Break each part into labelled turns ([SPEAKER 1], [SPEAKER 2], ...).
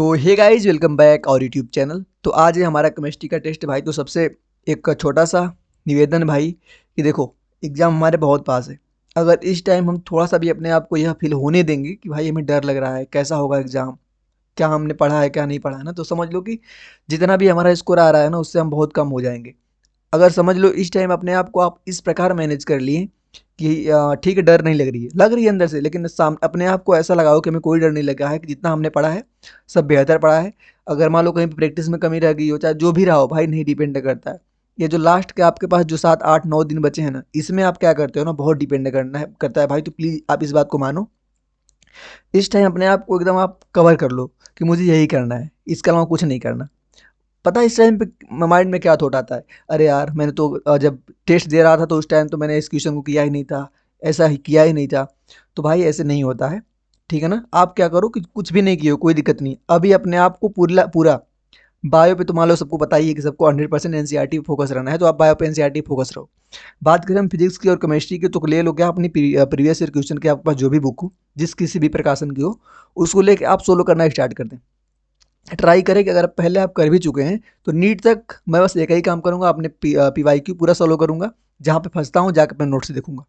[SPEAKER 1] तो hey guys, welcome back और YouTube channel. तो आज है हमारा केमिस्ट्री का टेस्ट भाई। तो सबसे एक छोटा सा निवेदन भाई कि देखो, एग्ज़ाम हमारे बहुत पास है। अगर इस टाइम हम थोड़ा सा भी अपने आप को यह फील होने देंगे कि भाई हमें डर लग रहा है, कैसा होगा एग्ज़ाम, क्या हमने पढ़ा है क्या नहीं पढ़ा है ना, तो समझ लो कि जितना भी हमारा स्कोर आ रहा है ना, उससे हम बहुत कम हो जाएंगे। अगर समझ लो इस टाइम अपने आप को आप इस प्रकार मैनेज कर लिए कि ठीक है, डर नहीं लग रही है अंदर से, लेकिन अपने आप को ऐसा लगाओ कि हमें कोई डर नहीं लगा है, कि जितना हमने पढ़ा है सब बेहतर पढ़ा है। अगर मान लो कहीं प्रैक्टिस में कमी रह गई हो, चाहे जो भी रहा हो भाई, नहीं डिपेंड करता है। ये जो लास्ट के आपके पास जो 7 8 9 दिन बचे हैं ना, इसमें आप क्या करते हो ना, बहुत डिपेंड करता है भाई। तो प्लीज़ आप इस बात को मानो। इस टाइम अपने आप को एकदम आप कवर कर लो कि मुझे यही करना है, इसके अलावा कुछ नहीं करना। पता है इस टाइम पे माइंड में क्या थॉट आता है? अरे यार, मैंने तो जब टेस्ट दे रहा था तो उस टाइम तो मैंने इस क्वेश्चन को किया ही नहीं था, ऐसा ही किया ही नहीं था। तो भाई ऐसे नहीं होता है, ठीक है ना। आप क्या करो कि कुछ भी नहीं किए हो, कोई दिक्कत नहीं। अभी अपने आप को पूरा पूरा बायो पे तो मान लो सबको पता ही है कि सबको 100% एनसीईआरटी फोकस रहना है, तो आप बायो पे एनसीईआरटी फोकस रहो। बात करें हम फिजिक्स की और केमिस्ट्री की, तो ले लो क्या अपनी प्रीवियस ईयर क्वेश्चन के आपके पास जो भी बुक हो, जिस किसी भी प्रकाशन की हो, उसको लेके आप सोल्व करना स्टार्ट कर दें। ट्राई करें कि अगर पहले आप कर भी चुके हैं तो नीट तक मैं बस एक ही काम करूंगा, अपने पीवाईक्यू पूरा सॉल्व करूंगा। जहाँ पे फंसता हूँ जाकर अपने नोट से देखूंगा,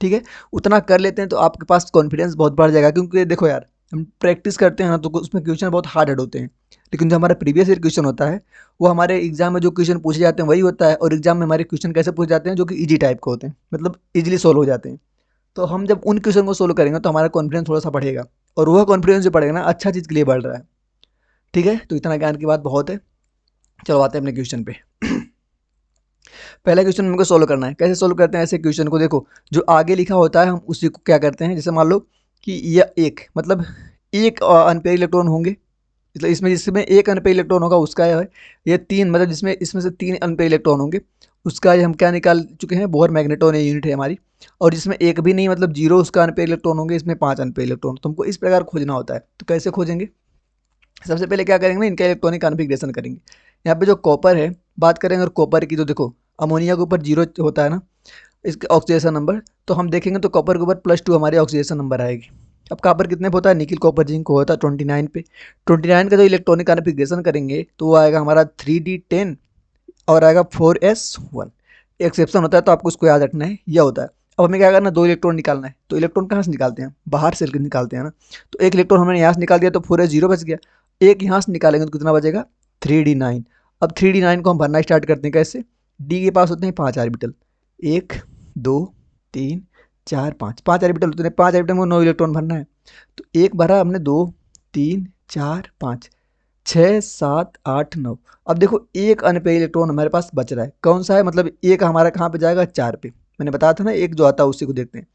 [SPEAKER 1] ठीक है। उतना कर लेते हैं तो आपके पास कॉन्फिडेंस बहुत बढ़ जाएगा। क्योंकि देखो यार, हम प्रैक्टिस करते हैं ना तो उसमें क्वेश्चन बहुत हार्ड हार्ड होते हैं, लेकिन जो हमारा प्रीवियस ईयर क्वेश्चन होता है, वो हमारे एग्जाम में जो क्वेश्चन पूछे जाते हैं वही होता है। और एग्जाम में हमारे क्वेश्चन कैसे पूछे जाते हैं, जो कि इजी टाइप के होते हैं, मतलब इजीली सोल्व हो जाते हैं। तो हम जब उन क्वेश्चन को सोल्व करेंगे तो हमारा कॉन्फिडेंस थोड़ा सा बढ़ेगा, और वह कॉन्फिडेंस जो बढ़ेगा ना, अच्छा चीज़ के लिए बढ़ रहा है, ठीक है। तो इतना ज्ञान की बात बहुत है। चलो आते हैं अपने क्वेश्चन पे। पहला क्वेश्चन हमको सोल्व करना है। कैसे सोल्व करते हैं ऐसे क्वेश्चन को? देखो, जो आगे लिखा होता है हम उसी को क्या करते हैं, जैसे मान लो कि यह एक, मतलब एक अनपेयर इलेक्ट्रॉन होंगे, मतलब इसमें जिसमें एक अनपेयर इलेक्ट्रॉन होगा उसका है। ये तीन, मतलब जिसमें इसमें से तीन अनपेयर इलेक्ट्रॉन होंगे, उसका ये हम क्या निकाल चुके हैं, बोहर मैग्नेटॉन यूनिट है हमारी। और जिसमें एक भी नहीं, मतलब जीरो, उसका अनपेयर इलेक्ट्रॉन होंगे, इसमें 5 अनपेयर इलेक्ट्रॉन। तो हमको इस प्रकार खोजना होता है। तो कैसे खोजेंगे? सबसे पहले क्या करेंगे ना, इनका इलेक्ट्रॉनिक कॉन्फ़िगरेशन करेंगे। यहाँ पे जो कॉपर है, बात करें अगर कॉपर की, तो देखो अमोनिया के ऊपर जीरो होता है ना, इसका ऑक्सीडेशन नंबर। तो हम देखेंगे तो कॉपर के ऊपर +2 हमारी ऑक्सीडेशन नंबर आएगी। अब कॉपर कितने पे होता है? निकिल कॉपर जिंक को होता है 29 पे। 29 का जो इलेक्ट्रॉनिक कॉन्फ़िगरेशन करेंगे तो वो आएगा हमारा 3D10 और आएगा 4s1। एक्सेप्शन होता है तो आपको उसको याद रखना है, यह होता है। अब हमें क्या करना है, दो इलेक्ट्रॉन निकालना है। तो इलेक्ट्रॉन कहाँ से निकालते हैं? बाहर से निकालते हैं ना। तो एक इलेक्ट्रॉन हमने यहाँ से निकाल दिया तो 4s0 बच गया। एक यहाँ से निकालेंगे तो कितना बचेगा? 3d9। अब 3d9 को हम भरना स्टार्ट करते हैं। कैसे? डी के पास होते हैं 5 ऑर्बिटल, 1 2 3 4 5, 5 ऑर्बिटल होते हैं। 5 ऑर्बिटल में 9 इलेक्ट्रॉन भरना है। तो एक भरा हमने, 2 3 4 5, 6 7 8 9। अब देखो एक अनपेयर इलेक्ट्रॉन हमारे पास बच रहा है, कौन सा है? मतलब एक हमारा कहाँ पे जाएगा? 4 पे। मैंने बताया था ना, एक जो आता है उसी को देखते हैं।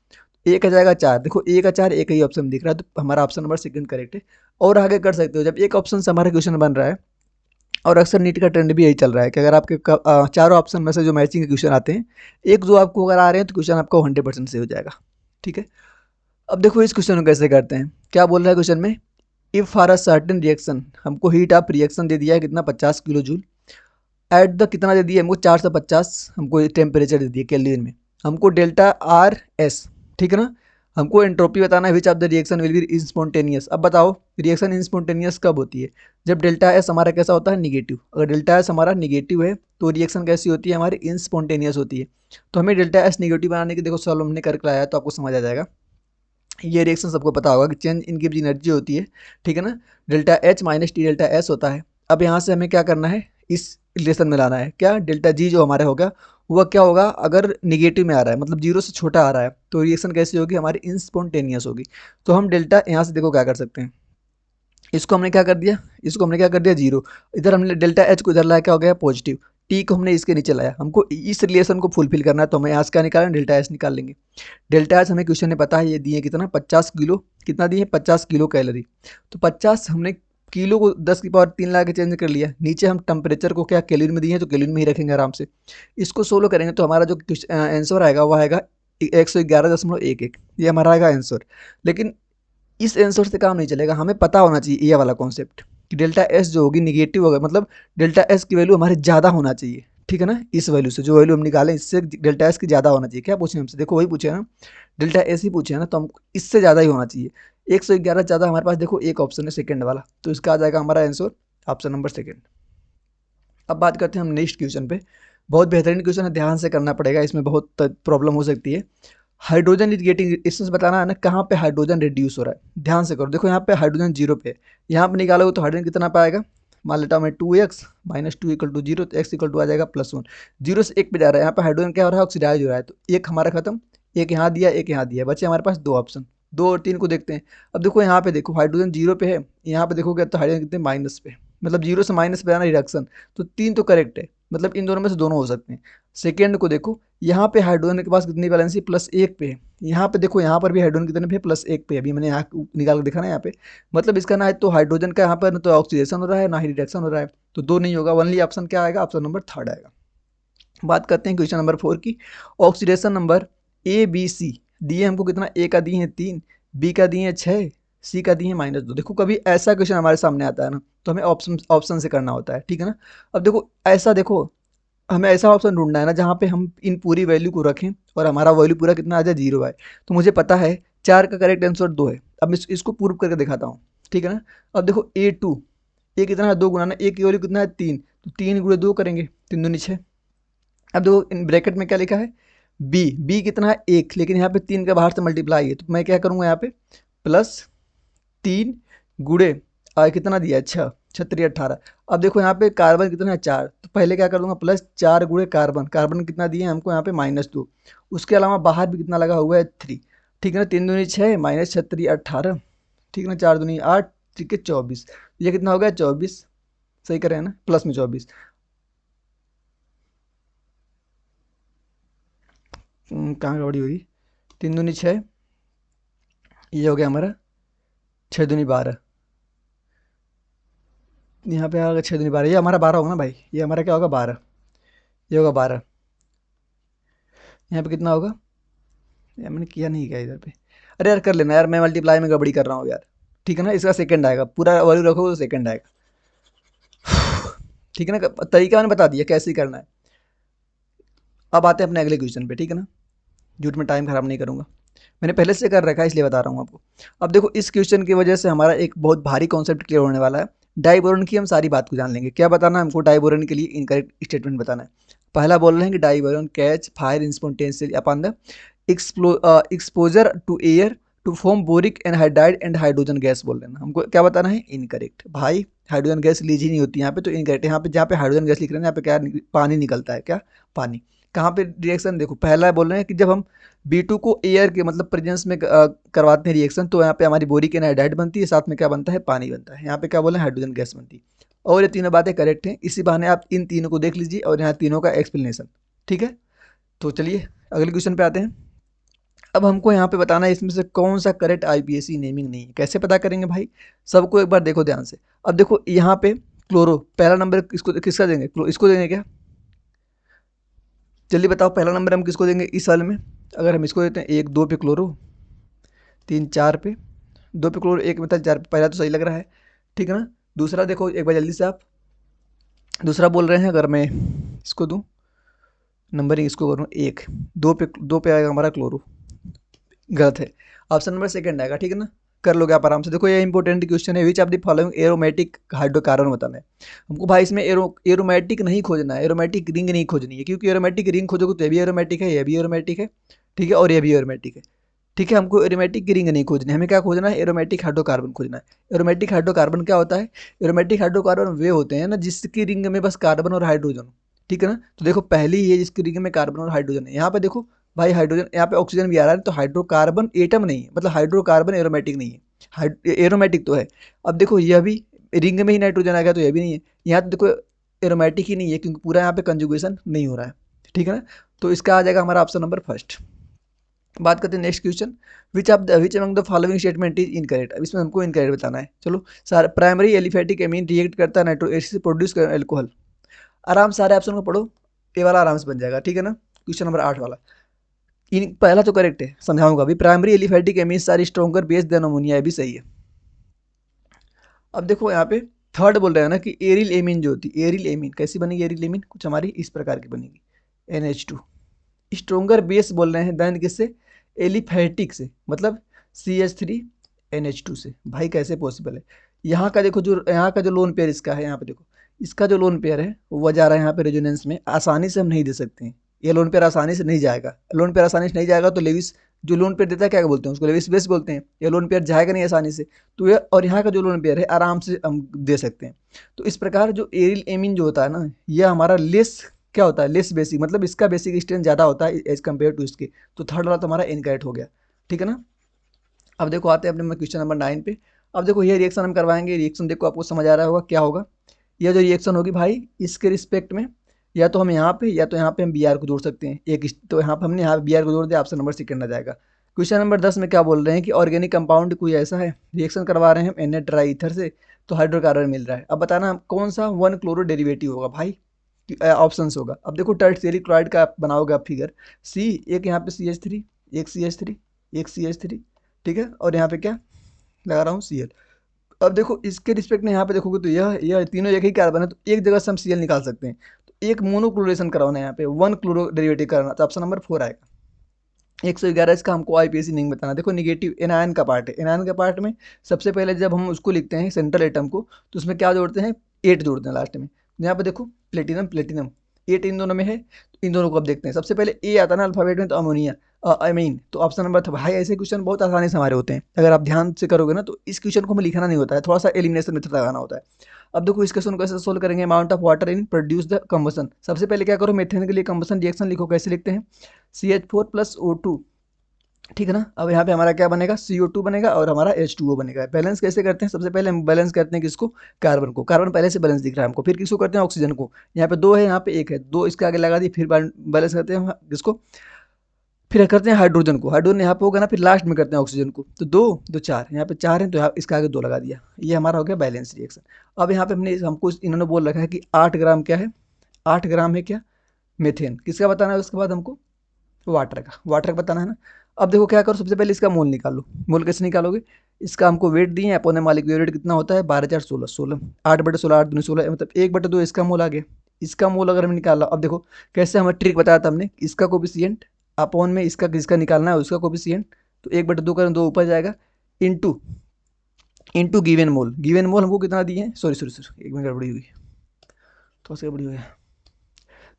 [SPEAKER 1] एक आ जाएगा 4, देखो एक का 4, एक ही ऑप्शन दिख रहा है, तो हमारा ऑप्शन नंबर सेकंड करेक्ट है। और आगे कर सकते हो, जब एक ऑप्शन से हमारा क्वेश्चन बन रहा है, और अक्सर नीट का ट्रेंड भी यही चल रहा है कि अगर आपके चारों ऑप्शन में से जो मैचिंग के क्वेश्चन आते हैं, एक जो आपको अगर आ रहे हैं, तो क्वेश्चन आपका 100% से हो जाएगा, ठीक है। अब देखो इस क्वेश्चन को कैसे करते हैं। क्या बोल रहा है क्वेश्चन में? If for a certain reaction, हमको हीट ऑफ रिएक्शन दे दिया है कितना, 50 किलो जूल। एट द कितना दे दिया हमको, 450 हमको टेम्परेचर दे दिया केल्विन में। हमको डेल्टा आर एस, ठीक है ना। हमको एंट्रोपी बताना है, which of the reaction will be spontaneous. अब बताओ रिएक्शन इंस्पॉन्टेनियस कब होती है? जब डेल्टा एस हमारा कैसा होता है? निगेटिव। अगर डेल्टा एस हमारा निगेटिव है तो रिएक्शन कैसी होती है? हमारी इंस्पॉन्टेनियस होती है। तो हमें डेल्टा एस निगेटिव बनाने की देखो सॉल्व हमने करके लाया, तो आपको समझ आ जाएगा। ये रिएक्शन सबको पता होगा कि चेंज इन गिव्स एनर्जी होती है, ठीक है ना। Delta H minus T delta S होता है। अब यहाँ से हमें क्या करना है, इस रिलेशन में लाना है। क्या? डेल्टा जी जो हमारा होगा वह क्या होगा, अगर निगेटिव में आ रहा है, मतलब जीरो से छोटा आ रहा है, तो रिएक्शन कैसी होगी? हमारी इंस्पॉन्टेनियस होगी। तो हम डेल्टा यहाँ से देखो क्या कर सकते हैं, इसको हमने क्या कर दिया, इसको हमने क्या कर दिया, जीरो। इधर हमने डेल्टा एच को इधर लाया, क्या हो गया? पॉजिटिव। टी को हमने इसके नीचे लाया। हमको इस रिलेशन को फुलफिल करना है, तो हमें यहाँ से क्या निकालना है? डेल्टा एस निकाल लेंगे। डेल्टा एच हमें क्वेश्चन में पता है, ये दिए कितना, 50 किलो। कितना दिए? 50 किलो कैलोरी। तो 50 हमने किलो को 10 की पावर 3 ला के चेंज कर लिया। नीचे हम टेम्परेचर को क्या केल्विन में दिए हैं, तो केल्विन में ही रखेंगे आराम से। इसको सोल्व करेंगे तो हमारा जो आंसर आएगा वह आएगा 111.11। ये हमारा आएगा आंसर। लेकिन इस आंसर से काम नहीं चलेगा, हमें पता होना चाहिए ये वाला कॉन्सेप्ट कि डेल्टा एस जो होगी निगेटिव होगा, मतलब डेल्टा एस की वैल्यू हमारे ज़्यादा होना चाहिए, ठीक है ना। इस वैल्यू से जो वैल्यू हम निकालें, इससे डेल्टा एस की ज़्यादा होना चाहिए। क्या पूछे हमसे? देखो वही पूछे ना, डेल्टा एस ही पूछे है ना, तो हमको इससे ज़्यादा ही होना चाहिए। 111 ज़्यादा हमारे पास देखो एक ऑप्शन है सेकंड वाला, तो इसका आ जाएगा हमारा आंसर ऑप्शन नंबर सेकंड। अब बात करते हैं हम नेक्स्ट क्वेश्चन पे। बहुत बेहतरीन क्वेश्चन है, ध्यान से करना पड़ेगा, इसमें बहुत प्रॉब्लम हो सकती है। हाइड्रोजन इज गेटिंग, इसमें बताना है ना कहाँ पे हाइड्रोजन रिड्यूस हो रहा है। ध्यान से करो, देखो यहाँ पे हाइड्रोजन जीरो पे है, यहाँ पे निकालोगे तो हाइड्रोजन कितना पाएगा, मान लेता हूँ मैं 2x minus two equal to zero, तो x इक्वल टू आ जाएगा +1। जीरो से एक पे जा रहा है, यहाँ पे हाइड्रोजन क्या हो रहा है, ऑक्सीडाइज हो रहा है, तो एक हमारा खत्म, एक यहाँ दिया एक यहाँ दिया, बचे हमारे पास दो ऑप्शन। 2 और 3 को देखते हैं। अब देखो यहाँ पे देखो हाइड्रोजन जीरो पे है, यहाँ पे देखोगे तो हाइड्रोजन कितने माइनस पे, मतलब जीरो से माइनस पे आना रिडक्शन, तो 3 तो करेक्ट है, मतलब इन दोनों में से दोनों हो सकते हैं। सेकेंड को देखो, यहाँ पे हाइड्रोजन के पास कितनी वैलेंसी, +1 पे है। यहाँ पे देखो, यहाँ पर भी हाइड्रोजन कितने पे, +1 पे, अभी मैंने यहाँ निकाल के दिखा ना यहाँ पे, मतलब इसका ना है तो हाइड्रोजन का यहाँ पर ना तो ऑक्सीडेशन हो रहा है ना ही रिडक्शन हो रहा है, तो दो नहीं होगा, ओनली ऑप्शन क्या आएगा, ऑप्शन नंबर थर्ड आएगा। बात करते हैं क्वेश्चन नंबर 4 की। ऑक्सीडेशन नंबर ABC दिए हमको कितना, ए का दिए हैं 3, बी का दिए हैं 6, सी का दिए हैं -2। देखो कभी ऐसा क्वेश्चन हमारे सामने आता है ना, तो हमें ऑप्शन ऑप्शन से करना होता है, ठीक है ना। अब देखो ऐसा देखो, हमें ऐसा ऑप्शन ढूंढना है ना जहाँ पे हम इन पूरी वैल्यू को रखें और हमारा वैल्यू पूरा कितना आ जाए, 0 आए। तो मुझे पता है 4 का करेक्ट आंसर 2 है। अब मैं इसको प्रूव करके दिखाता हूँ, ठीक है ना। अब देखो A2, ए कितना है 2 गुना ना, ए की वैल्यू कितना है 3, तो 3 गुणे 2 करेंगे, 3 दूनी 6। अब देखो इन ब्रैकेट में क्या लिखा है, बी कितना है 1, लेकिन यहाँ पे 3 का बाहर से मल्टीप्लाई है, तो मैं क्या करूँगा यहाँ पे +3 गुणे कितना दिया है 6, 6 18। अब देखो यहाँ पे कार्बन कितना है 4, तो पहले क्या कर दूंगा, +4 गुणे कार्बन, कार्बन कितना दिए हमको यहाँ पे -2। उसके अलावा बाहर भी कितना लगा हुआ है 3, ठीक है ना। 3 दूनी 6 माइनस 6 18, ठीक है ना। 4 दूनी 8, ठीक है 24, ये कितना हो गया 24, सही करें ना, प्लस में 24। कहाँ गड़बड़ी हुई, 3 दूनी 6, ये हो गया हमारा 6 दूनी 12, यहाँ पे आ गया 6 दूनी 12, ये हमारा 12 होगा ना भाई, ये हमारा क्या होगा 12, ये होगा 12। यहाँ पे कितना होगा, यार मैंने किया नहीं क्या इधर पे, अरे यार कर लेना यार, मैं मल्टीप्लाई में गड़बड़ी कर रहा हूँ यार, ठीक है ना। इसका सेकंड आएगा, पूरा वैल्यू रखोगे तो सेकंड आएगा, ठीक है ना। तरीका मैंने बता दिया कैसे करना है। अब आते हैं अपने अगले क्वेश्चन पे, ठीक है ना, झूठ में टाइम खराब नहीं करूँगा, मैंने पहले से कर रखा है इसलिए बता रहा हूँ आपको। अब देखो इस क्वेश्चन की वजह से हमारा एक बहुत भारी कॉन्सेप्ट क्लियर होने वाला है। डाइबोरन की हम सारी बात को जान लेंगे। क्या बताना है हमको, डाइबोरन के लिए इनकरेक्ट स्टेटमेंट बताना है। पहला बोल रहे हैं कि diborane catch fire spontaneously upon the exposure to air to form boric anhydride and hydrogen gas बोल रहे हैं। हमको क्या बताना है, इनकरेक्ट। भाई हाइड्रोजन गैस लीज ही नहीं होती यहाँ पे, तो इनकरेक्ट। यहाँ पे जहाँ पे हाइड्रोजन गैस लिख रहे हैं यहाँ पे क्या पानी निकलता है, क्या पानी। कहाँ पे रिएक्शन, देखो पहला बोल रहे हैं कि जब हम B2 को एयर के मतलब प्रेजेंस में करवाते हैं रिएक्शन, तो यहाँ पे हमारी बोरिक एनहाइड्राइड बनती है, साथ में क्या बनता है, पानी बनता है। यहाँ पे क्या बोले, हाइड्रोजन गैस बनती है। और ये तीनों बातें करेक्ट हैं, इसी बहाने आप इन तीनों को देख लीजिए और यहाँ तीनों का एक्सप्लेनेशन, ठीक है। तो चलिए अगले क्वेश्चन पे आते हैं। अब हमको यहाँ पे बताना है इसमें से कौन सा करेक्ट IPAC नेमिंग नहीं है। कैसे पता करेंगे भाई, सबको एक बार देखो ध्यान से। अब देखो यहाँ पे क्लोरो, पहला नंबर इसको किसका देंगे, इसको देंगे क्या, जल्दी बताओ पहला नंबर हम किसको देंगे इस वाले में। अगर हम इसको देते हैं 1 2 पे क्लोरो, 3 4 पे, 2 पे क्लोरो, 1 में था 4 पे, पहला तो सही लग रहा है, ठीक है ना। दूसरा देखो एक बार जल्दी से आप, दूसरा बोल रहे हैं अगर मैं इसको दूँ नंबरिंग, इसको करूँ 1 2 पे आएगा हमारा क्लोरो, गलत है, ऑप्शन नंबर सेकंड आएगा, ठीक है ना। कर लोगे आप आराम से। देखो ये इंपॉर्टेंट क्वेश्चन है, which of the following aromatic hydrocarbon बताना है हमको। भाई इसमें एरोमेटिक नहीं खोजना है, एरोमेटिक रिंग नहीं खोजनी है, क्योंकि एरोमेटिक रिंग खोजोगे तो ये भी एरोमेटिक है, ये भी एरोमेटिक है, ठीक है, और ये भी एरोमेटिक है, ठीक है। हमको एरोमेटिक की रिंग नहीं खोजनी है, हमें क्या खोजना है, एरोमेटिक हाइड्रोकार्बन खोजना है। एरोमेटिक हाइड्रोकार्बन क्या होता है, एरोमेटिक हाइड्रोकार्बन वे होते हैं ना जिसकी रिंग में बस कार्बन और हाइड्रोजन हो, ठीक है ना। तो देखो पहली ये जिसकी रिंग में कार्बन और हाइड्रोजन है, यहाँ पे देखो भाई हाइड्रोजन, यहाँ पे ऑक्सीजन भी आ रहा है, तो हाइड्रोकार्बन एटम नहीं है, मतलब हाइड्रोकार्बन एरोमेटिक नहीं है, एरोमेटिक तो है। अब देखो यह भी रिंग में ही नाइट्रोजन आ गया, तो यह भी नहीं है। यहाँ तो देखो एरोमेटिक ही नहीं है, क्योंकि पूरा यहाँ पे कंजुगेशन नहीं हो रहा है, ठीक है ना। तो इसका आ जाएगा हमारा ऑप्शन नंबर फर्स्ट। बात करते हैं next question, which among the following statement is incorrect. अब इसमें हमको इनकरेक्ट बताना है। चलो sir, primary aliphatic amine react करता है नाइट्रो एसिड से प्रोड्यूस कर एल्कोहल। आराम सारे ऑप्शन को पढ़ो, ये वाला आराम से बन जाएगा, ठीक है ना। क्वेश्चन नंबर 8 वाला, इन पहला तो करेक्ट है, समझाऊंगा अभी। Primary aliphatic amines are stronger base than ammonia, ये भी सही है। अब देखो यहाँ पे थर्ड बोल रहे हैं ना कि एरिल एमीन जो होती है, एरिल एमीन कैसी बनेगी, एरिल एमीन कुछ हमारी इस प्रकार की बनेगी, NH2। स्ट्रोंगर बेस बोल रहे हैं देन किससे, एलिफेटिक से, मतलब CH3 NH2 से। भाई कैसे पॉसिबल है? यहाँ का देखो, जो यहाँ का जो लोन पेयर इसका है, यहाँ पे देखो, इसका जो लोन पेयर है वो जा रहा है यहाँ पे रेजोनेंस में, आसानी से हम नहीं दे सकते हैं। ये लोन पेयर आसानी से नहीं जाएगा, लोन पेयर आसानी से नहीं जाएगा, तो लेविस जो लोन पेयर देता है क्या बोलते हैं उसको, लेविस बेस बोलते हैं। ये लोन पेयर जाएगा नहीं आसानी से, तो ये और यहाँ का जो लोन पेयर है आराम से हम दे सकते हैं। तो इस प्रकार जो एरिल एमिन जो होता है ना, यह हमारा लेस क्या होता है, लेस बेसिक, मतलब इसका बेसिक स्ट्रेंथ ज़्यादा होता है एज कम्पेयर टू इसके। तो थर्ड वाला तो हमारा इनकरेक्ट हो गया, ठीक है ना। अब देखो आते हैं अपने क्वेश्चन नंबर 9 पे। अब देखो ये रिएक्शन हम करवाएंगे, रिएक्शन देखो आपको समझ आ रहा होगा क्या होगा। यह जो रिएक्शन होगी भाई इसके रिस्पेक्ट में, या तो हम यहाँ पे या तो यहाँ पे हम बी आर को जोड़ सकते हैं एक, तो यहाँ पे हमने यहाँ बी आर को जोड़ दिया, ऑप्शन नंबर सेकंड आ जाएगा। क्वेश्चन नंबर 10 में क्या बोल रहे हैं कि ऑर्गेनिक कंपाउंड कोई ऐसा है, रिएक्शन करवा रहे हैं हम Na ट्राई ईथर से, तो हाइड्रोकार्बन मिल रहा है। अब बताना कौन सा 1 क्लोरो डेरिवेटिव होगा भाई, ऑप्शंस होगा। अब देखो टर्टियरी क्लोराइड का आप बनाओगे आप फिगर, सी एक यहाँ पे CH3, एक CH3, एक CH3, ठीक है, और यहाँ पे क्या लगा रहा हूँ Cl। अब देखो इसके रिस्पेक्ट में यहाँ पे देखोगे तो यह तीनों एक ही कार्बन है, तो एक जगह से हम Cl निकाल सकते हैं। तो एक मोनोक्लोरेशन करवाना है यहाँ पे, 1 क्लोरो डेरिवेटिव करना, तो ऑप्शन नंबर 4 आएगा। 111 इसका हमको IPAC नहीं बताना। देखो निगेटिव एनायन का पार्ट है, एनायन का पार्ट में सबसे पहले जब हम उसको लिखते हैं सेंट्रल एटम को, तो उसमें क्या जोड़ते हैं, 8 जोड़ते हैं लास्ट में। यहाँ पे देखो प्लेटिनम प्लेटिनम 8 इन दोनों में है, तो इन दोनों को अब देखते हैं। सबसे पहले ए आता है ना अल्फाबेट में, तो अमोनिया अमीन, तो ऑप्शन नंबर था। भाई ऐसे क्वेश्चन बहुत आसानी से हमारे होते हैं, अगर आप ध्यान से करोगे ना, तो इस क्वेश्चन को हमें लिखना नहीं होता है, थोड़ा सा एलिमिनेशन मेथड लगाना होता है। अब देखो इस क्वेश्चन को कैसे सोल्व करेंगे, amount of water in produce the combustion. सबसे पहले क्या करो, मेथेन के लिए कंबसन रिएक्शन लिखो, कैसे लिखते हैं, CH4 + O2, ठीक है ना। अब यहाँ पे हमारा क्या बनेगा, CO2 बनेगा और हमारा H2O बनेगा। बैलेंस कैसे करते हैं, सबसे पहले हम बैलेंस करते हैं किसको, कार्बन को। कार्बन पहले से बैलेंस दिख रहा है हमको, फिर किसको करते हैं, ऑक्सीजन को। यहाँ पे 2 है, यहाँ पे 1 है, 2 इसके आगे लगा दिए, फिर बैलेंस करते हैं किसको, फिर करते हैं हाइड्रोजन को। हाइड्रोजन यहाँ पे होगा ना, फिर लास्ट में करते हैं ऑक्सीजन को। तो 2 2 4, यहाँ पे 4 है, तो यहाँ इसके आगे 2 लगा दिया, ये हमारा हो गया बैलेंस रिएक्शन। अब यहाँ पे हमको इन्होंने बोल रखा है कि 8 ग्राम क्या है, 8 ग्राम है क्या, मेथेन। किसका बताना है उसके बाद हमको, वाटर का बताना है ना। अब देखो क्या करो, सबसे पहले इसका मोल निकालो। मोल कैसे निकालोगे, इसका हमको वेट दिए हैं, अपने मालिक्यूलर वेट कितना होता है, 12 4 16 16, 8/16 8 दूनी 16, मतलब 1/2 इसका मोल आ गया। इसका मोल अगर हम निकाला, अब देखो कैसे हमें ट्रिक बताया था हमने, इसका कोफिशिएंट अपॉन में इसका किसका निकालना है, उसका कोफिशिएंट, तो 1/2 करें 2 ऊपर जाएगा, इंटू इंटू गिवन मोल। गिवन मोल हमको कितना दिए हैं, सॉरी सॉरी सॉरी, एक मिनट गड़बड़ी हुई, थोड़ा सा गड़बड़ी हो गया।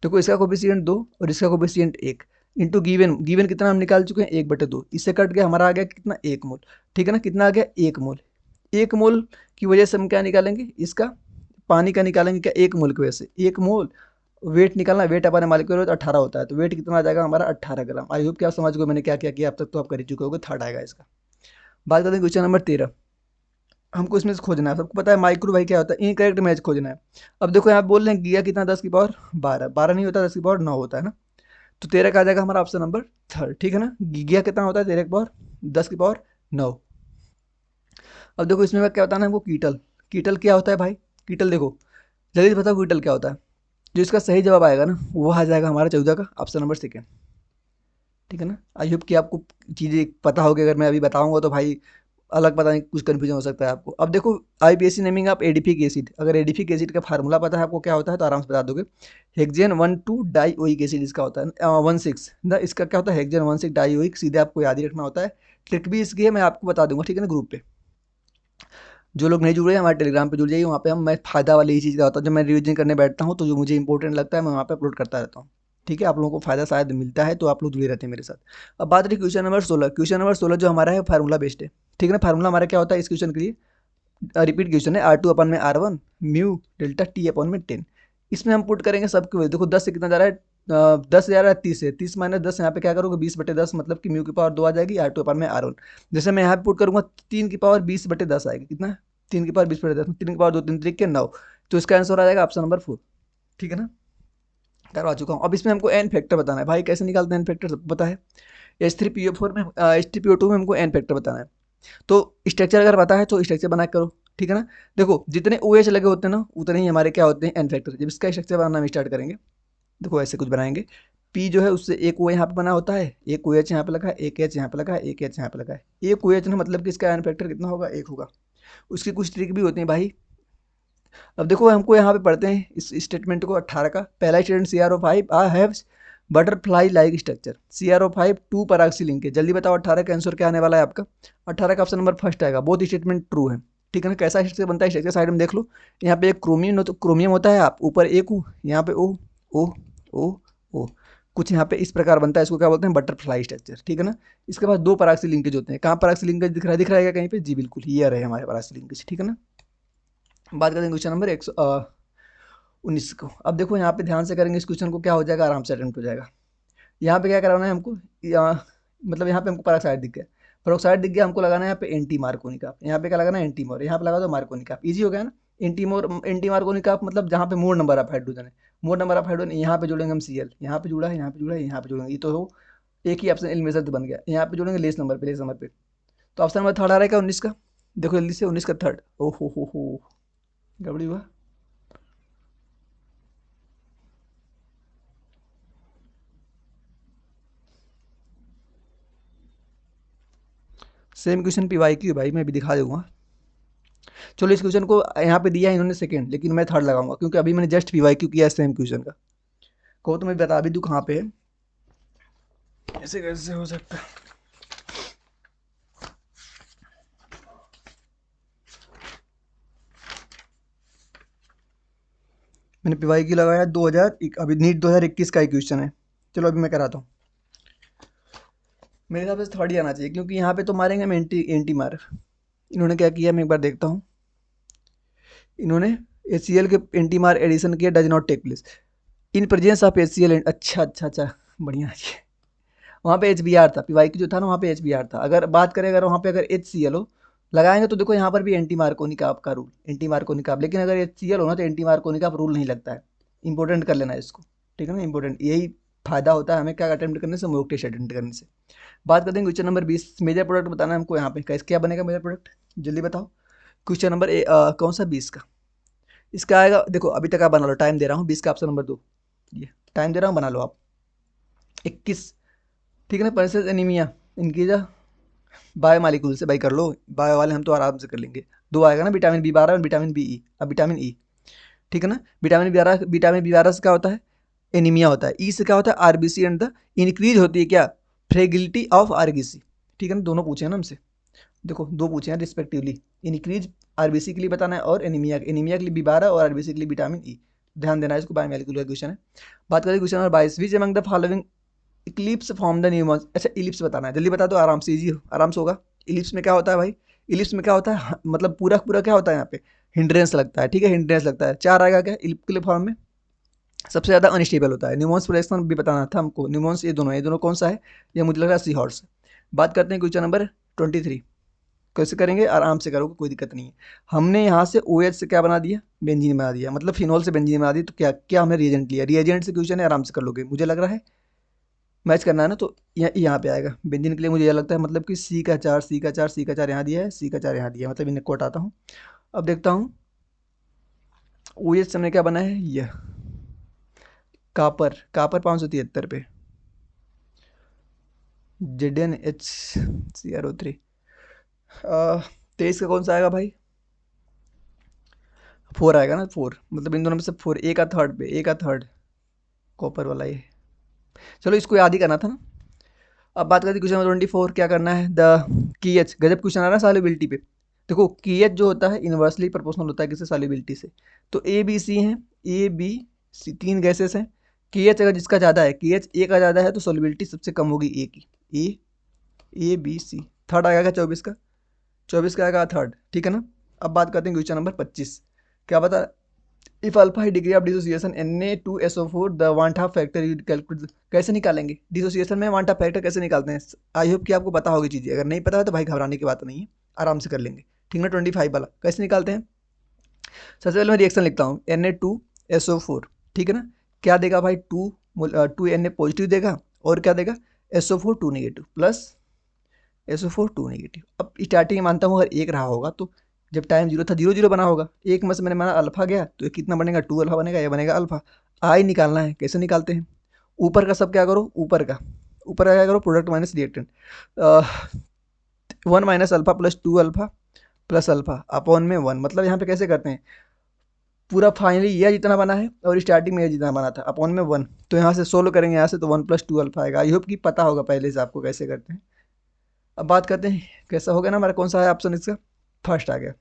[SPEAKER 1] देखो इसका कोफिशिएंट 2 और इसका कोफिशिएंट 1, इंटू गिवन, गिवन कितना हम निकाल चुके हैं 1/2, इससे कट गया हमारा आ गया कितना, 1 मोल, ठीक है ना। कितना आ गया, 1 मोल। 1 मोल की वजह से हम क्या निकालेंगे, इसका पानी का निकालेंगे क्या, 1 मोल की वजह से 1 मोल। वेट निकालना, वेट अपने मालिक्यूलर वेट 18 होता है, तो वेट कितना आ जाएगा हमारा 18 ग्राम। आई होप कि आप समझ गए मैंने क्या क्या किया अब तक, तो आप कर ही चुके होगे, थर्ड आएगा इसका। बात करते हैं क्वेश्चन नंबर 13। हमको इसमें से खोजना है, सबको पता है माइक्रो भाई क्या होता है, इनकरेक्ट मैच खोजना है। अब देखो यहाँ बोल रहे हैं गिगा कितना, 10 की पावर 12, 12 नहीं होता, 10 की पावर 9 होता है ना, तो 13 का आ जाएगा हमारा ऑप्शन नंबर थर्ड, ठीक है ना। गिगा कितना होता है, 13 की पावर 10 की पावर 9। अब देखो इसमें क्या बताना है हमको, कीटल। कीटल क्या होता है भाई, कीटल देखो जल्दी से बताओ कीटल क्या होता है। जो इसका सही जवाब आएगा ना, वो आ जाएगा हमारा 14 का ऑप्शन नंबर सेकेंड, ठीक है ना। आई होप कि आपको चीज़ें पता होगी, अगर मैं अभी बताऊंगा तो भाई अलग पता नहीं, कुछ कन्फ्यूजन हो सकता है आपको। अब देखो IPAC नेमिंग आप एडिफिक एसिड, अगर एडिफिक एसिड का फार्मूला पता है आपको क्या होता है, तो आराम से बता दोगे। हेक्सेन 1,2 डाइओइक एसिड इसका होता है, 16 द इसका क्या होता है, हेक्सेन 16 डाइओइक, सीधे आपको याद ही रखना होता है। ट्रिक भी इसकी है, मैं आपको बता दूंगा, ठीक है ना, ग्रुप पे। जो लोग नहीं जुड़े हैं हमारे टेलीग्राम पे जुड़ जाइए, वहाँ पे मैं फ़ायदा वाली ही चीज़ का होता है, जब मैं रिविजन करने बैठता हूँ तो जो मुझे इंपॉर्टेंट लगता है मैं वहाँ पे अपलोड करता रहता हूँ, ठीक है। आप लोगों को फ़ायदा शायद मिलता है, तो आप लोग जुड़े रहते हैं मेरे साथ। अब बात रही क्वेश्चन नंबर 16। क्वेश्चन नंबर 16 जो हमारा है फार्मूला बेस्ड है, ठीक है ना। फार्मूला हमारा क्या होता है इस क्वेश्चन के लिए, रिपीट क्वेश्चन है, R2/R1 म्यू डेल्टा T/10। इसमें हम पुट करेंगे सबके वैल्यू। देखो 10 से कितना जा रहा है, 10 जा रहा है 30 से, 30 - 10 यहाँ पे क्या करोगे, 20/10, मतलब कि म्यू की पावर 2 आ जाएगी, R2/R1। जैसे मैं यहाँ पे पुट करूँगा 3 की पावर 20/10 आएगी, कितना, 3 की पावर 20/10, 3 की पावर 2 3 3 के 9, तो इसका आंसर आ जाएगा ऑप्शन नंबर 4, ठीक है ना। करवा चुका हूँ। अब इसमें हमको एन फैक्टर बताना है भाई, कैसे निकालते हैं एन फैक्टर सबको पता है। H3PO4 में H3PO2 में हमको एन फैक्टर बताना है, तो स्ट्रक्चर अगर पता है तो स्ट्रक्चर बना के करो, ठीक है ना। देखो जितने OH लगे होते हैं ना, उतने ही हमारे क्या होते हैं एन फैक्टर। जब इसका स्ट्रक्चर बनाना हम स्टार्ट करेंगे, देखो ऐसे कुछ बनाएंगे, P जो है उससे एक O यहाँ पे बना होता है, एक OH यहाँ पे लगा है, एक H यहाँ पे लगा है, एक H यहाँ पे लगा है, एक OH ना, मतलब कि इसका एन फैक्टर कितना होगा, 1 होगा। उसकी कुछ ट्रिक भी होती है भाई। अब देखो हमको यहाँ पे पढ़ते हैं इस स्टेटमेंट को, 18 का पहला statement, CrO5 I have butterfly like structure, CrO5 2 peroxy linkage. जल्दी बताओ 18 का आंसर क्या आने वाला है आपका? 18 का ऑप्शन नंबर फर्स्ट आएगा, बोथ स्टेटमेंट ट्रू है। ठीक है ना। कैसा स्ट्रक्चर बनता है, स्ट्रक्चर साइड में देख लो। यहाँ पे एक क्रोमियम होता है, आप ऊपर एक ओ, यहाँ पे ओ ओ ओ ओ, कुछ यहाँ पे इस प्रकार बनता है, इसको क्या बोलते हैं? Butterfly structure. ठीक है ना। इसके बाद 2 पराक्सी लिंकेज होते हैं। कहाँ पराक्सी लिंकेज दिख रहा है क्या कहीं पे? जी बिल्कुल, ये रहे हमारे पराक्सी लिंकेज। ठीक है ना। बात करते हैं क्वेश्चन नंबर 119 को। अब देखो यहाँ पे ध्यान से करेंगे इस क्वेश्चन को, क्या हो जाएगा, आराम से अटेम्प्ट हो जाएगा। यहाँ पे क्या कराना है हमको, मतलब यहाँ पे हमको पेरोक्साइड दिख गया, पेरोक्साइड दिख गया, हमको लगाना है यहाँ पे एंटी मार्कोनिक। यहाँ पे क्या लगाना है? एंटी मोर। यहाँ पे लगा दो मार्कोनिक। इजी हो गया ना। एंटी मार्कोनिक मतलब जहाँ पे मोर नंबर ऑफ हाइड्रोजन है, मोर नंबर ऑफ हाइड्रोजन, यहाँ पे जोड़ेंगे हम Cl, यहाँ पे जुड़ा है, यहाँ पे जुड़ा है, यहाँ पे जोड़ेंगे, ये तो हो एक ही ऑप्शन एलिमिनेशन बन गया। यहाँ पे जोड़ेंगे लेस नंबर पे। तो ऑप्शन नंबर थर्ड आ रहा है क्या? 19 का। देखो जल्दी से, 19 का थर्ड। ओ हो, गड़बड़ी हुआ। सेम क्वेश्चन PYQ भाई, मैं भी दिखा दूंगा। चलो इस क्वेश्चन को यहाँ पे दिया है इन्होंने सेकंड, लेकिन मैं थर्ड लगाऊंगा क्योंकि अभी मैंने जस्ट PYQ किया है सेम क्वेश्चन का। कहो तो मैं बता भी दूँ कहाँ पे है। ऐसे कैसे हो सकता है? मैंने PYQ लगाया 2000, अभी नीट 2021 का एक क्वेश्चन है। चलो अभी मैं कराता हूँ। मेरे हिसाब से थर्ड ही आना चाहिए, क्योंकि यहाँ पे तो मारेंगे हम एंटी मार। इन्होंने क्या किया, मैं एक बार देखता हूँ। इन्होंने HCl के एंटी मार एडिशन किया, does not take place in presence of HCl। अच्छा, बढ़िया है। वहाँ पे HBr था, PYQ जो था ना, वहाँ पे HBr था। अगर बात करें, अगर वहाँ पे अगर HCl हो लगाएंगे तो देखो यहाँ पर भी एंटी मार्कोनिक का रूल, एंटी मार्कोनिक, लेकिन अगर HCl हो ना तो एंटी मार्कोनिक रूल नहीं लगता है। इंपॉर्टेंट कर लेना है इसको। ठीक है ना, इंपॉर्टेंट, यही फायदा होता है हमें क्या अटेम्प्ट करने से, मॉक टेस्ट अटेम्प्ट करने से। बात करते हैं क्वेश्चन नंबर 20। मेजर प्रोडक्ट बताना है हमको यहाँ पे, कैसे क्या बनेगा मेजर प्रोडक्ट, जल्दी बताओ। क्वेश्चन नंबर कौन सा 20 का? इसका आएगा, देखो अभी तक आप बना लो, टाइम दे रहा हूँ। 20 का ऑप्शन नंबर 2, ये टाइम दे रहा हूँ, बना लो आप। 21। ठीक है ना। परसेस एनीमिया इनकी बायो मालिक्यूल से भाई कर लो, बायो वाले हम तो आराम से कर लेंगे। 2 आएगा ना, विटामिन B12 और विटामिन BE। अब विटामिन ई, ठीक है ना। विटामिन B12 से क्या होता है? एनीमिया होता है। ई से क्या होता है? RBC एंड द इंक्रीज होती है क्या? फ्रेगिलिटी ऑफ RBC। ठीक है ना, दोनों पूछे हैं ना हमसे, देखो 2 पूछे हैं रिस्पेक्टिवली। इंक्रीज RBC के लिए बताना है, और एनीमिया के लिए B12 और RBC के लिए विटामिन ई। ध्यान देना है इसको, बायोमोलिकुलर क्वेश्चन है। बात करें question number 22। Which among the following eclipse form the Newmans. अच्छा इलिप्स बताना है, जल्दी बता दो, आराम से, इजी आराम से होगा। इलिप्स में क्या होता है भाई? इलिप्स में क्या होता है, मतलब पूरा पूरा क्या होता है यहाँ पे? हिंड्रेंस लगता है। ठीक है, हिंड्रेंस लगता है। 4 आएगा क्या इलिप्टिकल फॉर्म में? सबसे ज़्यादा अनस्टेबल होता है। न्यूमॉन्स प्रोजेक्शन भी बताना था हमको। न्यूमॉन्स ये दोनों कौन सा है? ये मुझे लग रहा है सी हॉर्स। बात करते हैं क्वेश्चन नंबर 23। कैसे करेंगे? आराम से करोगे, कोई दिक्कत नहीं है। हमने यहाँ से OH से क्या बना दिया? बेंजीन बना दिया, मतलब फिनॉल से बेंजीन बना दी। तो क्या क्या हमने रिएजेंट लिया? रिएजेंट से क्वेश्चन है, आराम से कर लोगे, मुझे लग रहा है। मैच करना है ना, तो यहाँ पे आएगा बेंजीन के लिए। मुझे यह लगता है मतलब कि C का 4 यहाँ दिया है, C का 4 यहाँ दिया है, मतलब इन्हें को हटाता हूँ। अब देखता हूँ OH से हमने क्या बना है, यह कापर 573 पे ZnHCrO3। 23 का कौन सा आएगा भाई? 4 आएगा ना, 4, मतलब इन दोनों में से 4, ए का थर्ड पे, ए का थर्ड कॉपर वाला ये। चलो इसको याद ही करना था ना। अब बात करते हैं क्वेश्चन नंबर 24। क्या करना है? द KH, गजब क्वेश्चन आ रहा है सॉल्युबिलिटी पे। देखो KH जो होता है इन्वर्सली प्रोपोर्शनल होता है किससे? सॉल्युबिलिटी से। तो ABC हैं, ABC 3 गैसेस हैं। KH अगर जिसका ज़्यादा है, KH ए का ज़्यादा है, तो सॉल्युबिलिटी सबसे कम होगी ए की। ABC। थर्ड आएगा क्या 24 का? 24 का आएगा थर्ड। ठीक है ना। अब बात करते हैं क्वेश्चन नंबर 25। क्या बता? If alpha degree of dissociation Na2SO4 the van't factor you calculate. कैसे निकालेंगे डिसोसिएशन में वांटा फैक्टर, कैसे निकालते हैं? आई होप कि आपको पता होगी चीज़ें। अगर नहीं पता है तो भाई घबराने की बात नहीं है, आराम से कर लेंगे। ठीक है ना। 25 वाला कैसे निकालते हैं? सबसे पहले मैं रिएक्शन लिखता हूँ, Na2SO4। ठीक है ना। क्या देगा भाई? 2 Na पॉजिटिव देगा, और क्या देगा? SO4 2 negative, plus SO4 2 negative. अब स्टार्टिंग में मानता हूँ अगर 1 रहा होगा, तो जब टाइम 0 था 0 0 बना होगा। एक में से मैंने माना अल्फा गया, तो ये कितना बनेगा? 2 अल्फा बनेगा, ये बनेगा अल्फा। आई निकालना है, कैसे निकालते हैं? ऊपर का सब क्या करो, ऊपर का क्या करो, product minus reactant. 1 minus alpha plus 2 alpha plus alpha upon में 1, मतलब यहाँ पे कैसे करते हैं? पूरा फाइनली यह जितना बना है और स्टार्टिंग में यह जितना बना था अपॉन में 1। तो यहाँ से सोल्व करेंगे, यहाँ से तो 1 + 2 अल्फा आएगा। आई होप कि पता होगा पहले से आपको कैसे करते हैं। अब बात करते हैं कैसा हो गया ना हमारा, कौन सा है ऑप्शन इसका, फर्स्ट आ गया।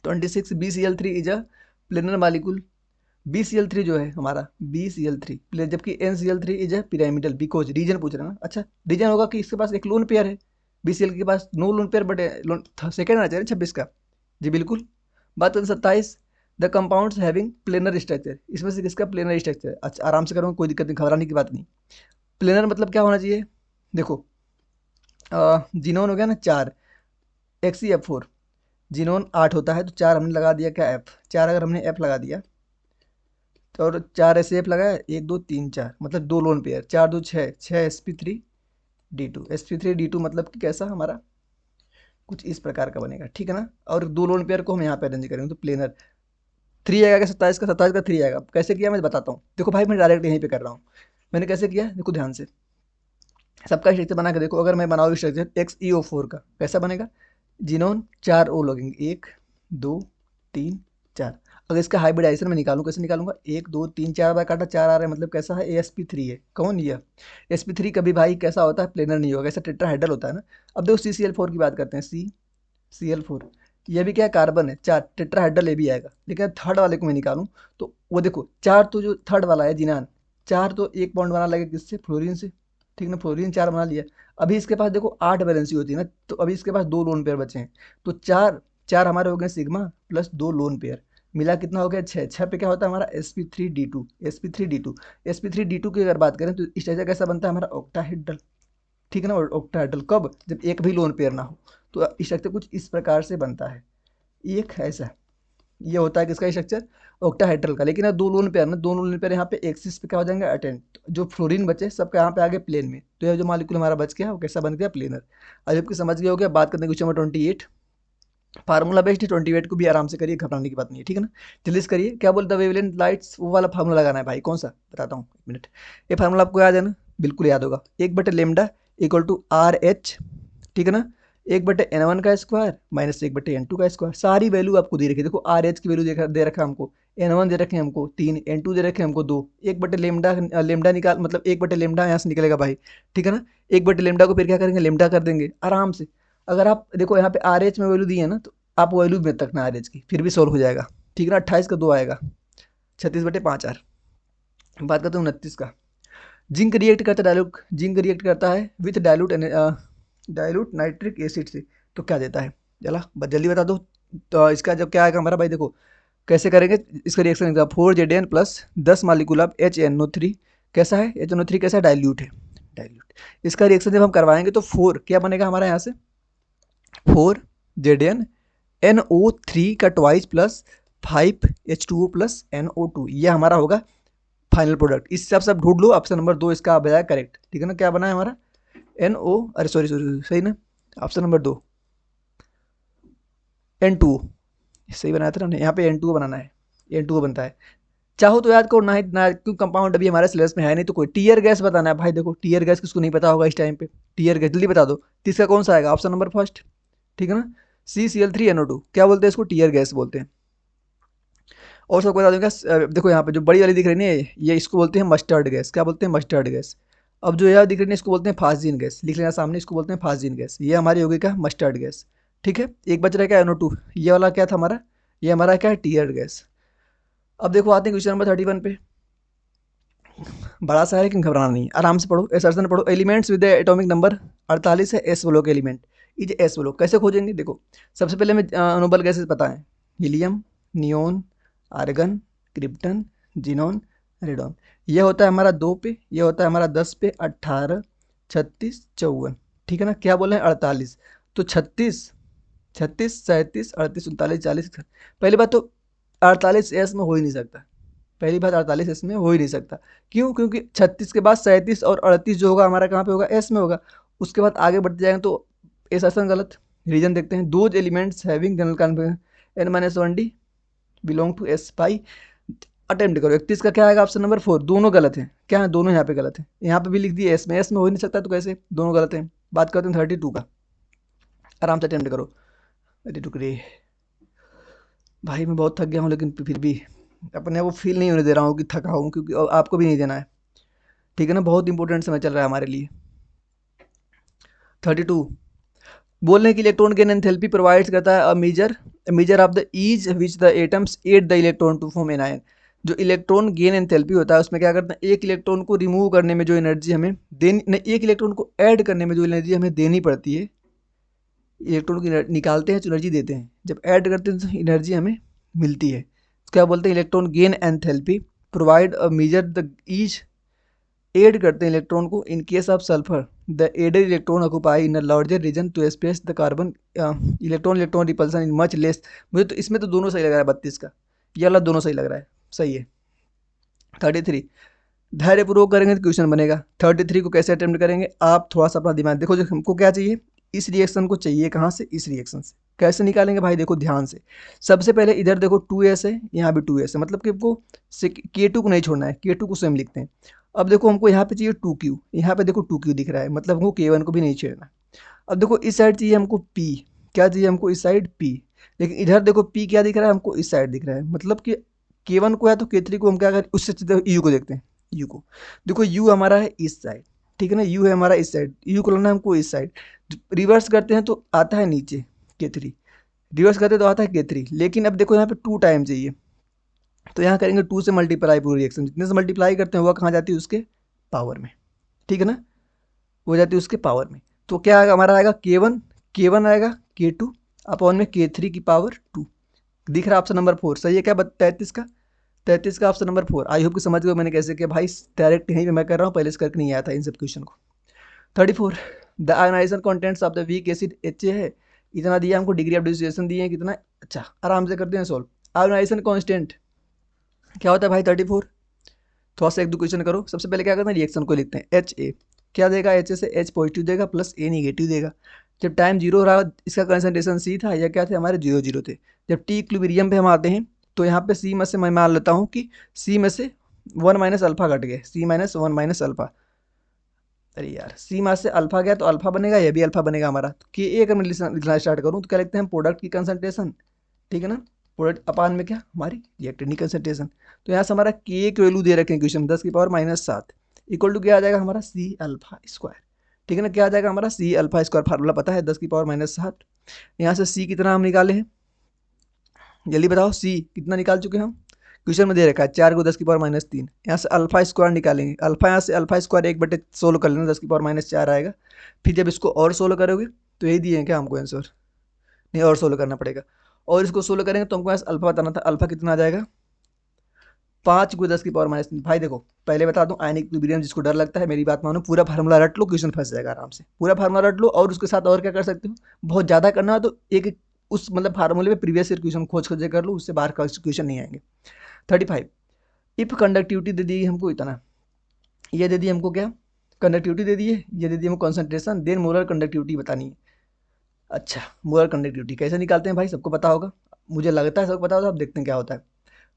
[SPEAKER 1] 26 BCl3 is a planar molecule. BCl3 जो है हमारा BCl3, जबकि NCl3 is a pyramidal, because reason पूछ रहे हैं ना। अच्छा, रीजन होगा कि इसके पास एक लोन पेयर है, BCl के पास no lone pair, but second आना चाहिए 26 का। जी बिल्कुल। बात करें 27, the compounds having planar structure, इसमें से किसका प्लेनर स्ट्रक्चर। अच्छा आराम से करूँगा, कोई दिक्कत नहीं, घबराने की बात नहीं। प्लेनर मतलब क्या होना चाहिए, देखो जिनोन हो गया ना 4, XeF4, जिनोन 8 होता है, तो 4 हमने लगा दिया क्या F, 4 अगर हमने F लगा दिया तो, और 4 ऐसे F लगाया, 1 2 3 4, मतलब 2 लोन पेयर, 4 2 6, 6 sp3d2, sp3d2 मतलब कि कैसा हमारा कुछ इस प्रकार का बनेगा, ठीक है ना। और 2 लोन पेयर को हम यहाँ पे अरेंज करेंगे, तो प्लेनर 3 आएगा, 27 का 27 का 3 आएगा। कैसे किया मैं बताता हूँ, देखो भाई मैं डायरेक्ट यहीं पे कर रहा हूँ। मैंने कैसे किया देखो ध्यान से, सबका स्ट्रक्चर बना के देखो। अगर मैं बनाऊँ स्ट्रक्चर XeO4 का, कैसा बनेगा, जिनोन 4 O लगेंगे, 1 2 3 4। अगर इसका हाइब्रिडाइजेशन में निकालूं, कैसे निकालूंगा, 1 2 3 4 बार काटा, 4 आ रहा है, मतलब कैसा है, AsP3 है। कौन ये sp3 कभी भाई कैसा होता है, प्लेनर नहीं होगा, ऐसा टेट्राहेड्रल होता है ना। अब देखो CCl4 की बात करते हैं, CCl4 ये भी क्या है, कार्बन है, 4 टेट्राहेड्रल ये भी आएगा। लेकिन थर्ड वाले को मैं निकालूं तो वो देखो 4, तो जो थर्ड वाला है जिनान 4, तो एक बॉन्ड बना लगेगा किससे, फ्लोरीन से, ठीक ना, फ्लोरीन 4 बना लिया। अभी इसके पास देखो 8 वैलेंसी होती है ना, तो अभी इसके पास 2 लोन पेयर बचे हैं, तो 4 4 हमारे हो गए सिग्मा प्लस 2 लोन पेयर, मिला कितना हो गया 6। 6 पे क्या होता है हमारा sp3d2, sp3d2, sp3d2 की अगर बात करें तो स्ट्रक्चर कैसा बनता है हमारा, ऑक्टाहेड्रल, ठीक है ना। ऑक्टाहेड्रल कब, जब एक भी लोन पेयर ना हो, तो स्ट्रक्चर कुछ इस प्रकार से बनता है। एक ऐसा ये होता है किसका स्ट्रक्चर, ऑक्टाहेड्रल का। लेकिन अब 2 लोन पेयर ना, 2 लोन पेयर यहाँ पे एक्सिस पे क्या हो जाएंगे, अटेंट, जो फ्लोरीन बचे सबका यहाँ पे आगे प्लेन में, तो ये जो मालिक्यूल हमारा बच गया वो कैसा बन गया, प्लेनर। आज आपकी समझ गया हो गया। बात करते हैं क्वेश्चन नंबर 28, फार्मूला बेस्ड है, 28 को भी आराम से करिए, घबराने की बात नहीं है, ठीक है ना। जल्दी से करिए, क्या बोलता है, वेवलेंथ लाइट्स वो वाला फार्मूला लगाना है भाई, कौन सा बताता हूँ, 1 मिनट। ये फार्मूला आपको याद है ना, बिल्कुल याद होगा, 1/λ = RH, ठीक है ना। 1/N1 का स्क्वायर माइनस 1/N2 का स्क्वायर, सारी वैल्यू आपको दे रखी है। देखो RH की वैल्यू दे रखा है हमको, N1 दे रखे हैं हमको 3, N2 दे रखे हैं हमको 2, 1/λ निकाल, मतलब 1/λ यहाँ से निकलेगा भाई, ठीक है ना। 1/λ को फिर क्या करेंगे, लेमडा कर देंगे आराम से। अगर आप देखो यहाँ पे RH में वैल्यू दी है ना, तो आप वैल्यू में तक ना RH की, फिर भी सोल्व हो जाएगा, ठीक है ना। 28 का 2 आएगा, 36/5R। बात करते हैं 29 का, जिंक रिएक्ट करता है डायलूट, जिंक रिएक्ट करता है विथ डायलूट नाइट्रिक एसिड से, तो क्या देता है, चला जल्दी बता दो। तो इसका जब क्या आएगा हमारा भाई, देखो कैसे करेंगे इसका reaction, 4Zn plus 10 molecule of HNO3, कैसा है HNO3, कैसा डाइल्यूट है, डाइल्यूट। इसका रिएक्शन जब हम करवाएंगे तो 4 क्या बनेगा हमारा यहाँ से, 4Zn NO3 का twice plus 5H2O plus NO2, ये हमारा होगा फाइनल प्रोडक्ट। इससे आप सब ढूंढ लो, ऑप्शन नंबर 2 इसका आ जाएगा करेक्ट, ठीक है ना। क्या बना है हमारा NO, अरे सॉरी सॉरी सही ना, ऑप्शन नंबर 2 N2O, सही बनाया था ना, यहाँ पे N2O बनाना है, N2O बनता है। चाहो तो याद करो, ना ही ना, क्यों कंपाउंड अभी हमारे सिलेबस में है नहीं, तो कोई टीयर गैस बताना है भाई। देखो टीयर गैस किसको नहीं पता होगा इस टाइम पे, टीयर गैस जल्दी बता दो। तीसरा कौन सा आएगा, ऑप्शन नंबर फर्स्ट, ठीक है ना, CCl3NO2, क्या बोलते हैं इसको, टीयर गैस बोलते हैं। और सबको बता दूंगा, देखो यहाँ पे जो बड़ी वाली दिख रही है ये इसको बोलते हैं मस्टर्ड गैस, क्या बोलते हैं, मस्टर्ड गैस। अब जो यह दिख रही है इसको बोलते हैं फास्जीन गैस, लिख लेना सामने, इसको बोलते हैं फास्जीन गैस। ये हमारी होगी क्या, मस्टर्ड गैस, ठीक है। एक बच रहा है क्या, NO2, ये वाला क्या था हमारा, ये हमारा क्या है, टीयर गैस। अब देखो आते हैं क्वेश्चन नंबर 31 पे, बड़ा सा है लेकिन घबराना नहीं, आराम से पढ़ो, एसर्शन पढ़ो। एलिमेंट्स विद एटॉमिक नंबर 48 है, S block element, is S block, कैसे खोजेंगे, देखो सबसे पहले हमें नोबल गैसेस पता है, helium, neon, argon, krypton, xenon, radon. यह होता है हमारा 2 पे, यह होता है हमारा 10 पे, 18, 36, 54, ठीक है ना। क्या बोले हैं 48, तो 36, 36, 37, 38, 39, 40। पहली बात तो 48 एस में हो ही नहीं सकता, पहली बात 48 एस में हो ही नहीं सकता। क्यों, क्योंकि 36 के बाद 37 और 38 जो होगा हमारा कहाँ पे होगा, एस में होगा। उसके बाद आगे बढ़ते जाएंगे तो एस आसन गलत। रीजन देखते हैं, those elements having general configuration N-1D belong to S पाई। अटेम्प्ट करो, 31 का क्या आएगा, ऑप्शन नंबर 4, दोनों गलत हैं, क्या है, दोनों यहाँ पे गलत है। यहाँ पे भी लिख दिए एस में हो ही नहीं सकता, तो कैसे, दोनों गलत हैं। बात करते हैं 32 का, आराम से अटेम्प्ट करो। 32 भाई मैं बहुत थक गया हूँ, लेकिन फिर भी अपने वो फील नहीं होने दे रहा हूँ कि थका हूँ, क्योंकि आपको भी नहीं देना है, ठीक है ना। बहुत इंपॉर्टेंट समय चल रहा है हमारे लिए। 32 बोल रहे हैं कि इलेक्ट्रॉन गेन एंथैल्पी प्रोवाइड्स करता है measure of the ease which the atoms add the electron to form anion. जो इलेक्ट्रॉन गेन एंथैल्पी होता है उसमें क्या करते हैं, एक इलेक्ट्रॉन को रिमूव करने में जो एनर्जी हमें देनी नहीं, एक इलेक्ट्रॉन को ऐड करने में जो एनर्जी हमें देनी पड़ती है, इलेक्ट्रॉन की निकालते हैं तो एनर्जी देते हैं, जब ऐड करते हैं तो एनर्जी हमें मिलती है। तो क्या बोलते हैं, electron gain enthalpy provide a measure the ease, add करते हैं इलेक्ट्रॉन को। In case of sulphur the added electron occupy in a larger region to space the carbon electron electron repulsion in much less. मुझे तो इसमें तो दोनों सही लग रहा है, 32 का ये वाला दोनों सही लग रहा है, सही है। 33 धैर्यपूर्वक करेंगे तो क्वेश्चन बनेगा। 33 को कैसे अटेम्प्ट करेंगे, आप थोड़ा सा अपना दिमाग देखो। जो हमको क्या चाहिए, इस रिएक्शन को चाहिए कहाँ से, इस रिएक्शन से। कैसे निकालेंगे भाई, देखो ध्यान से। सबसे पहले इधर देखो 2s है, यहाँ भी 2s है, मतलब कि आपको K2 को नहीं छोड़ना है, K2 को स्वयं लिखते हैं। अब देखो हमको यहाँ पे चाहिए 2q, यहाँ पे देखो 2q दिख रहा है, मतलब हमको K1 को भी नहीं छेड़ना। अब देखो इस साइड चाहिए हमको P, क्या चाहिए हमको इस साइड P, लेकिन इधर देखो P क्या दिख रहा है हमको, इस साइड दिख रहा है, मतलब कि K1 को है तो K3 को हम क्या करें, उससे U को देखते हैं। U को देखो, U हमारा है इस साइड, ठीक है ना, U है हमारा इस साइड, U को लाना है हमको इस साइड। रिवर्स करते हैं तो आता है नीचे K3, रिवर्स करते तो आता है K3, लेकिन अब देखो यहाँ पे 2 टाइम चाहिए, तो यहाँ करेंगे 2 से मल्टीप्लाई पूरी रिएक्शन, जितने से मल्टीप्लाई करते हैं वह कहाँ जाती है, उसके पावर में, ठीक है ना, हो जाती है उसके पावर में। तो क्या आएगा हमारा, आएगा K1 आएगा K2 अपॉन में K3 की पावर 2। दिख रहा है ऑप्शन नंबर 4 सही है क्या, 33 का ऑप्शन नंबर 4। आई होप कि समझ गए मैंने कैसे किया भाई, डायरेक्ट यहीं पे मैं कर रहा हूँ, पहले से करके नहीं आया था इन सब क्वेश्चन को। 34 the ionisation constants of the weak acid HA है, इतना दिया हमको, डिग्री ऑफ डिसोसिएशन दिए हैं कितना, अच्छा आराम से करते हैं सॉल्व। आयोनाइजेशन कांस्टेंट क्या होता है भाई 34, थोड़ा सा एक दो क्वेश्चन करो। सबसे पहले क्या करते हैं, रिएक्शन को लिखते हैं। HA क्या देगा, HA से H पॉजिटिव देगा प्लस A निगेटिव देगा। जब टाइम जीरो रहा, इसका कंसंट्रेशन C था, या क्या थे हमारे 0 थे। जब T इक्विलिब्रियम पे हम आते हैं तो यहाँ पे C में से मैं मान लेता हूँ कि C में से 1 माइनस अल्फा घट गए, C माइनस 1 माइनस अल्फा। अरे यार, C में से अल्फा गया तो अल्फा बनेगा, यह भी अल्फा बनेगा हमारा। तो Ka अगर मैं लिखना स्टार्ट करूँ तो क्या लिखते हैं, प्रोडक्ट की कंसंट्रेशन, ठीक है ना, प्रोडक्ट अपान में क्या हमारी रिएक्टेंट की कंसंट्रेशन। तो यहाँ से हमारा K की वैल्यू दे रखे हैं क्वेश्चन 10 की पावर माइनस 7 इक्वल टू क्या आ जाएगा हमारा C अल्फा स्क्वायर, ठीक है ना, क्या आ जाएगा हमारा C अल्फा स्क्वायर, फार्मूला पता है 10 की पावर माइनस 7। यहाँ से C कितना हम निकाले हैं, जल्दी बताओ C कितना निकाल चुके हैं हम, क्वेश्चन में दे रखा है 4 को 10 की पावर माइनस 3। यहाँ से अल्फा स्क्वायर निकालेंगे, अल्फा यहाँ से अल्फा स्क्वायर 1 बटे सोल्व कर लेना, 10 की पावर माइनस 4 आएगा। फिर जब इसको और सोल्व करोगे तो यही दिए हैं क्या हमको आंसर, नहीं और सोल्व करना पड़ेगा। और इसको सोल्व करेंगे तो हमको यहाँ से अल्फा बताना था, अल्फा कितना आ जाएगा 5 को 10 की पावर माइनस 3। भाई देखो पहले बता दूं, आयनिक इक्विलिब्रियम जिसको डर लगता है, मेरी बात मानो, पूरा फार्मूला रट लो, क्वेश्चन फंस जाएगा आराम से। पूरा फार्मूला रट लो और उसके साथ और क्या कर सकते हो, बहुत ज़्यादा करना है तो एक उस मतलब फार्मूले में प्रीवियस ईयर क्वेश्चन खोज खोज कर लो, उससे बाहर का क्वेश्चन नहीं आएंगे। 35 इफ कंडक्टिविटी दे दी हमको इतना, ये दे दी हमको क्या, कंडक्टिविटी दे दी है, ये दे दी हमको कंसंट्रेशन, देन मोलर कंडक्टिविटी बतानी है। अच्छा मोलर कंडक्टिविटी कैसे निकालते हैं भाई, सबको पता होगा, मुझे लगता है सबको पता होगा। अब देखते हैं क्या होता है।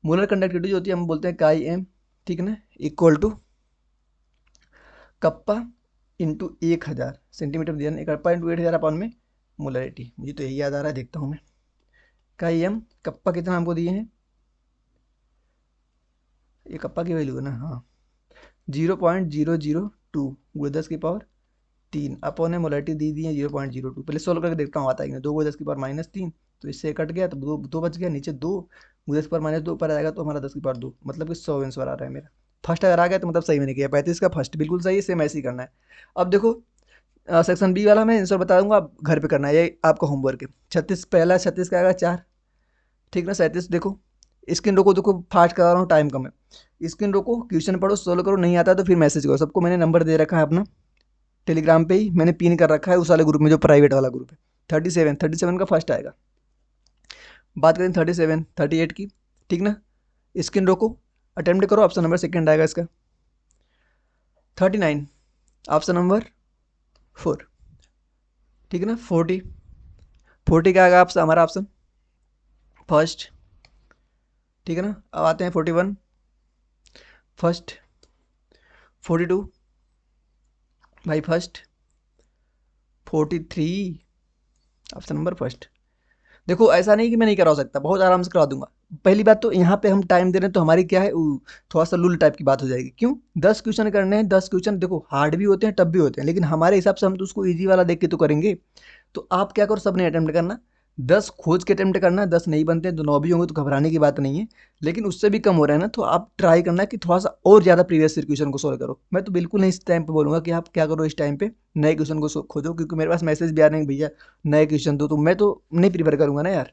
[SPEAKER 1] मोलर कंडक्टिविटी जो होती है हम बोलते हैं काई एम, ठीक है ना, equal to kappa into 1000 centimetre दिया, एक कप्पा इंटू 8000 अपॉन में मोलरिटी। मुझे तो यही याद आ रहा है, देखता हूँ मैं। काई एम कप्पा कितना हमको दिए हैं, ये कप्पा की वैल्यू है ना, हाँ 0.002 गुणे 10 की पावर 3 अपॉन में मोलरिटी दी दी है 0.02। पहले सोल्व करके देखता हूँ आता है कि नहीं। 2 को 10 की पावर माइनस 3, तो इससे कट गया तो दो दो बच गया, नीचे 2 10 की पावर माइनस 2 ऊपर आएगा तो हमारा 10 की पावर 2, मतलब कि 100 आंसर आ रहा है मेरा। फर्स्ट अगर आ गया तो मतलब सही मैंने किया, 35 का फर्स्ट बिल्कुल सही है, सेम ऐसे ही करना है। अब देखो सेक्शन बी वाला मैं आंसर बता दूंगा, आप घर पे करना है, ये आपका होमवर्क है। 36 पहला 36 का आएगा 4, ठीक ना। 37 देखो, स्क्रीन रोको, देखो फास्ट करा रहा हूँ, टाइम कम है। स्क्रीन रोको, क्वेश्चन पढ़ो, सोल्व करो, नहीं आता तो फिर मैसेज करो। सबको मैंने नंबर दे रखा है अपना, टेलीग्राम पे ही मैंने पिन कर रखा है, उस वाले ग्रुप में जो प्राइवेट वाला ग्रुप है। 37 का फर्स्ट आएगा। बात करें 38 की, ठीक ना, स्क्रीन रोको, अटेम्प्ट करो, ऑप्शन नंबर सेकंड आएगा इसका। 39 ऑप्शन नंबर 4, ठीक है ना। 40 का आएगा आपसे हमारा ऑप्शन फर्स्ट, ठीक है ना। अब आते हैं 41 फर्स्ट, 42 भाई फर्स्ट, 43 ऑप्शन नंबर फर्स्ट। देखो ऐसा नहीं कि मैं नहीं करा सकता, बहुत आराम से करा दूंगा, पहली बात तो यहाँ पे हम टाइम दे रहे हैं तो हमारी क्या है थोड़ा सा लुल टाइप की बात हो जाएगी। क्यों? 10 क्वेश्चन करने हैं, 10 क्वेश्चन देखो हार्ड भी होते हैं टफ भी होते हैं, लेकिन हमारे हिसाब से हम तो उसको ईजी वाला देख के तो करेंगे। तो आप क्या करो, सब नहीं अटेम्प्ट करना, 10 खोज के अटेम्प्ट करना, 10 नहीं बनते हैं तो 9 भी होंगे तो घबराने की बात नहीं है। लेकिन उससे भी कम हो रहा है ना, तो आप ट्राई करना कि थोड़ा सा और ज़्यादा प्रीवियस ईयर क्वेश्चन को सोल्व करो। मैं तो बिल्कुल नहीं इस टाइम पे बोलूँगा कि आप क्या करो इस टाइम पे नए क्वेश्चन को खोजो, क्योंकि मेरे पास मैसेज भी आ रहे हैं भैया नए क्वेश्चन दो, तो मैं तो नहीं प्रीफर करूँगा ना यार।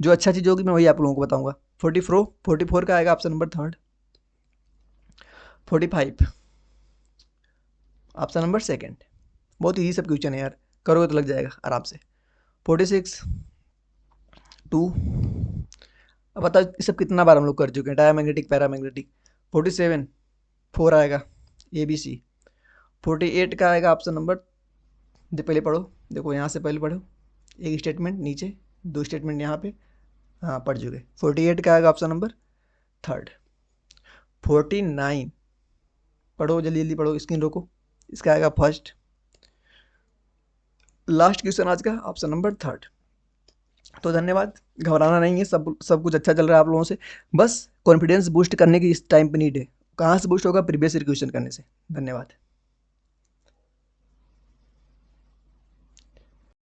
[SPEAKER 1] जो अच्छा चीज़ होगी मैं वही आप लोगों को बताऊँगा। 44 का आएगा option number third. 45 option number second. बहुत ईजी सब क्वेश्चन है यार, करोगे तो लग जाएगा आराम से। 46 2। अब बताओ ये सब कितना बार हम लोग कर चुके हैं, डायमैग्नेटिक पैरामैग्नेटिक। 47 4 आएगा ए बी सी। 48 का आएगा ऑप्शन नंबर, पहले पढ़ो, देखो यहाँ से पहले पढ़ो, एक स्टेटमेंट नीचे, दो स्टेटमेंट यहाँ पे, हाँ पढ़ चुके। 48 का आएगा ऑप्शन नंबर थर्ड। 49 पढ़ो, जल्दी जल्दी पढ़ो, स्क्रीन रोको, इसका आएगा फर्स्ट। लास्ट क्वेश्चन आज का ऑप्शन नंबर थर्ड। तो धन्यवाद, घबराना नहीं है, सब कुछ अच्छा चल रहा है आप लोगों से, बस कॉन्फिडेंस बूस्ट करने की इस टाइम पे नीड है। कहाँ से बूस्ट होगा? प्रीवियस ईयर क्वेश्चन करने से। धन्यवाद।